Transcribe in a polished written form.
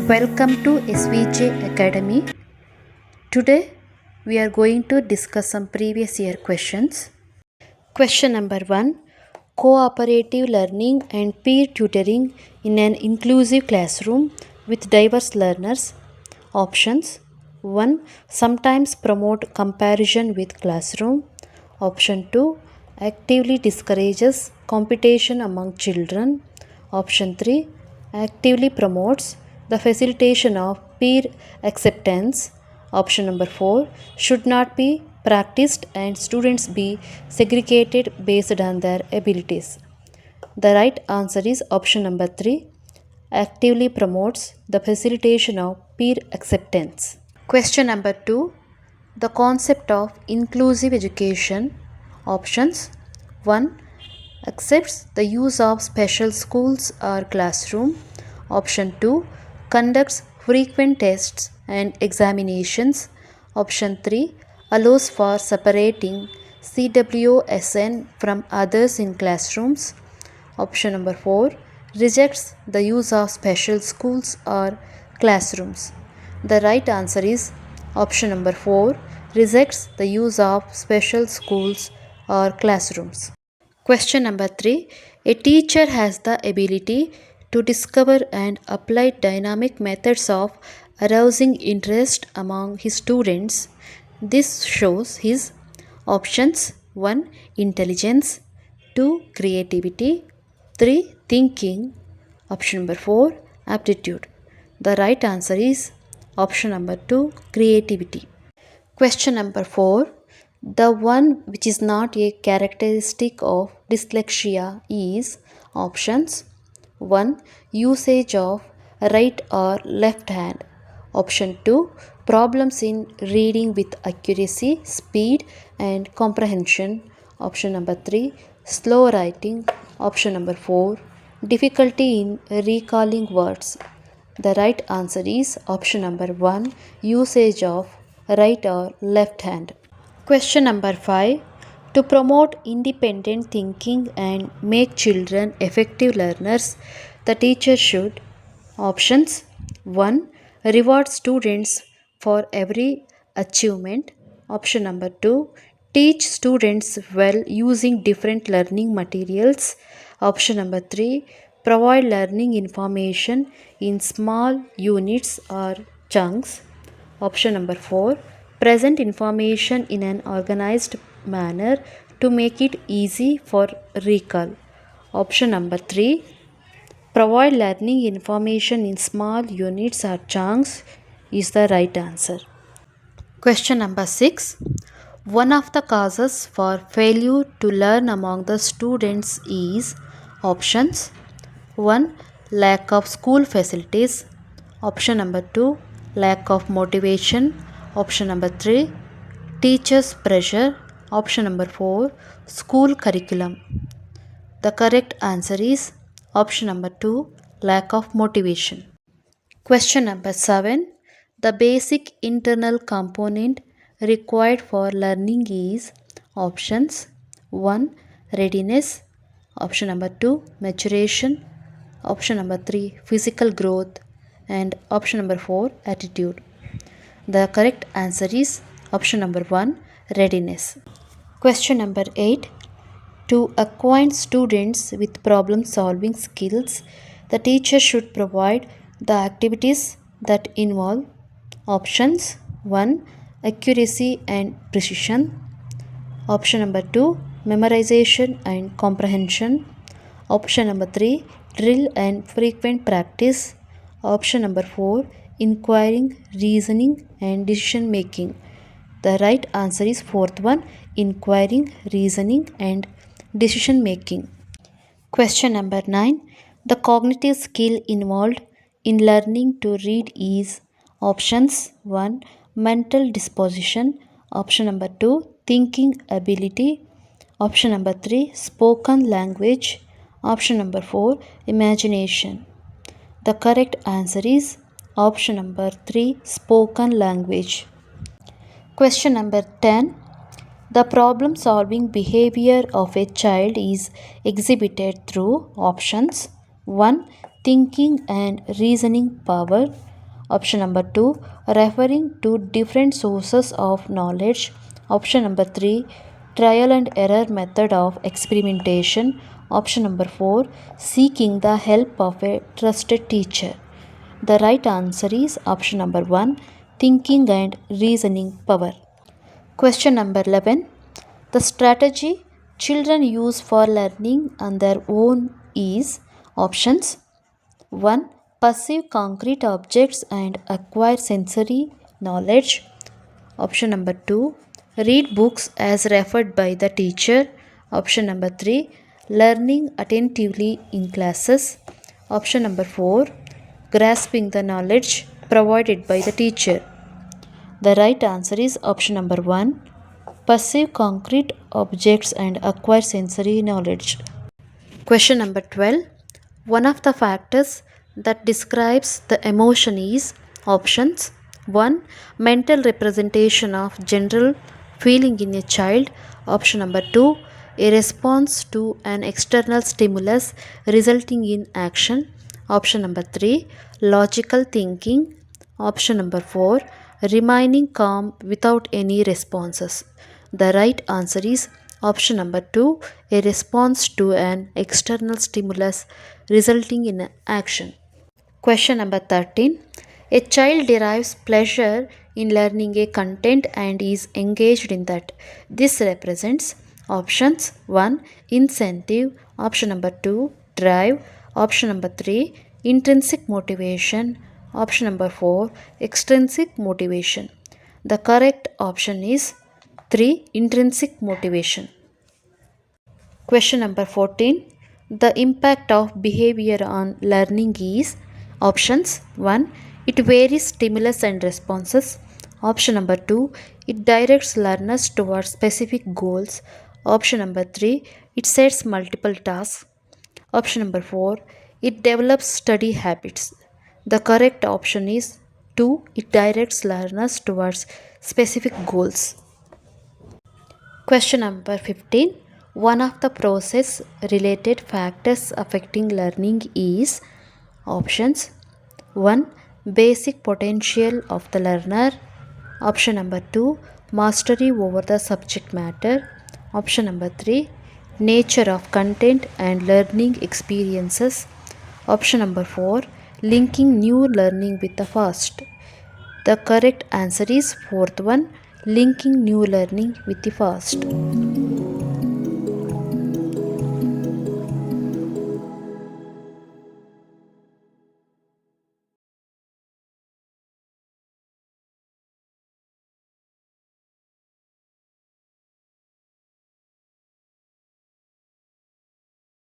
Welcome to SVJ Academy. Today we are going to discuss some previous year questions. Question number 1. Cooperative learning and peer tutoring in an inclusive classroom with diverse learners. Options 1. Sometimes promote comparison with classroom. Option 2. Actively discourages competition among children. Option 3. Actively promotes the facilitation of peer acceptance. Option number 4. Should not be practiced and students be segregated based on their abilities. The right answer is option number 3. Actively promotes the facilitation of peer acceptance. Question number 2. The concept of inclusive education. Options 1. Accepts the use of special schools or classroom. Option 2. Conducts frequent tests and examinations. Option 3. Allows for separating CWSN from others in classrooms. Option number 4. Rejects the use of special schools or classrooms. The right answer is option number 4. Rejects the use of special schools or classrooms. Question number 3. A teacher has the ability to discover and apply dynamic methods of arousing interest among his students. This shows his options 1. Intelligence, 2. Creativity, 3. Thinking, option number 4. Aptitude. The right answer is option number 2. Creativity. Question number 4. The one which is not a characteristic of dyslexia is options 1. Usage of right or left hand. Option 2. Problems in reading with accuracy, speed and comprehension. Option number 3. Slow writing. Option number 4. Difficulty in recalling words. The right answer is option number 1. Usage of right or left hand. Question number 5. To promote independent thinking and make children effective learners, the teacher should options 1. Reward students for every achievement. Option number 2. Teach students well using different learning materials. Option number 3. Provide learning information in small units or chunks. Option number 4. Present information in an organized manner to make it easy for recall. Option number 3. Provide learning information in small units or chunks is the right answer. Question number 6. One of the causes for failure to learn among the students is options 1. Lack of school facilities. Option number 2. Lack of motivation. Option number 3. Teachers' pressure. Option number 4. School curriculum. The correct answer is option number 2. Lack of motivation. Question number 7. The basic internal component required for learning is options 1. Readiness. Option number 2. Maturation. Option number 3. Physical growth. And option number 4. Attitude. The correct answer is option number 1. Readiness. Question number 8. To acquaint students with problem solving skills, the teacher should provide the activities that involve options 1. Accuracy and precision. Option number 2. Memorization and comprehension. Option number 3. Drill and frequent practice. Option number 4. Inquiring, reasoning and decision making. The right answer is fourth one. Inquiring, reasoning and decision making. Question number 9. The cognitive skill involved in learning to read is options 1. Mental disposition. Option number 2. Thinking ability. Option number 3. Spoken language. Option number 4. Imagination. The correct answer is option number 3. Spoken language. Question number 10. The problem solving behavior of a child is exhibited through options 1. Thinking and reasoning power. Option number 2, referring to different sources of knowledge. Option number 3, trial and error method of experimentation. Option number 4, seeking the help of a trusted teacher. The right answer is option number 1, thinking and reasoning power. Question number 11. The strategy children use for learning on their own is options 1. Perceive concrete objects and acquire sensory knowledge. Option number 2. Read books as referred by the teacher. Option number 3. Learning attentively in classes. Option number 4. Grasping the knowledge provided by the teacher. The right answer is option number 1. Perceive concrete objects and acquire sensory knowledge. Question number 12. One of the factors that describes the emotion is options 1. Mental representation of general feeling in a child. Option number 2. A response to an external stimulus resulting in action. Option number 3. Logical thinking. Option number 4. Remaining calm without any responses. The right answer is option number 2, a response to an external stimulus resulting in action. Question number 13. A child derives pleasure in learning a content and is engaged in that. This represents options 1. Incentive. Option number 2. Drive. Option number 3. Intrinsic motivation. Option number 4. Extrinsic motivation. The correct option is 3. Intrinsic motivation. Question number 14. The impact of behavior on learning is options 1. It varies stimulus and responses. Option number 2. It directs learners towards specific goals. Option number 3. It sets multiple tasks. Option number 4. It develops study habits. The correct option is 2. It directs learners towards specific goals. Question number 15. One of the process related factors affecting learning is options 1. Basic potential of the learner. Option number 2. Mastery over the subject matter. Option number 3. Nature of content and learning experiences. Option number 4. Linking new learning with the past. The correct answer is fourth one, linking new learning with the past.